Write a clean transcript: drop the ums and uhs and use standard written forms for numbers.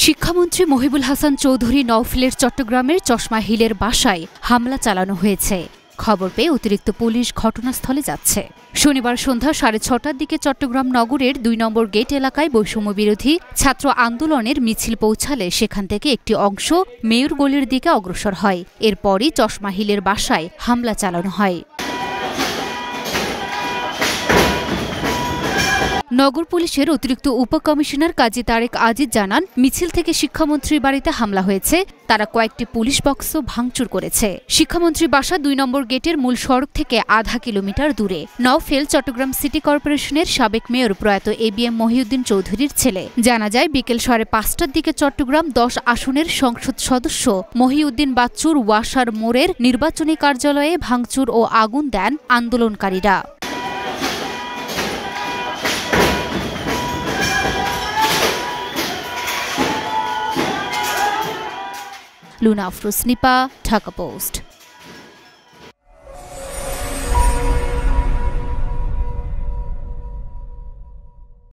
শিক্ষামন্ত্রী মহিবুল হাসান চৌধুরী নওফেলের চট্টগ্রামের চশমা হিলের বাসায় হামলা চালানো হয়েছে। খবর পেয়ে অতিরিক্ত পুলিশ ঘটনাস্থলে যাচ্ছে। শনিবার সন্ধ্যা 6:30টার দিকে চট্টগ্রাম নগরের 2 নম্বর গেট এলাকায় বৈষম্য বিরোধী ছাত্র আন্দোলনের মিছিল পৌঁছালে সেখান থেকে একটি অংশ মেয়র গলির দিকে অগ্রসর হয়। এরপরই চশমা হিলের বাসায় হামলা চালানো হয়। নগর পুলিশের অতিরিক্ত উপকমিশনার কাজী তারেক আজিজ জানান, মিছিল থেকে শিক্ষামন্ত্রীর বাড়িতে হামলা হয়েছে। তারা কয়েকটি পুলিশ বক্সও ভাঙচুর করেছে। শিক্ষামন্ত্রীর বাসা 2 নম্বর গেটের মূল সড়ক থেকে আধা কিলোমিটার দূরে। নওফেল চট্টগ্রাম সিটি কর্পোরেশনের সাবেক মেয়র প্রয়াত ABM মহিউদ্দিন চৌধুরীর ছেলে। জানা যায়, বিকেল 5:30টার দিকে চট্টগ্রাম 10 আসনের সংসদ সদস্য মহিউদ্দিন বাচ্চুর ওয়াসার মোড়ের নির্বাচনী কার্যালয়ে ভাঙচুর ও আগুন দেন আন্দোলনকারীরা। লুনা আফরোজ নিপা, ঢাকা পোস্ট।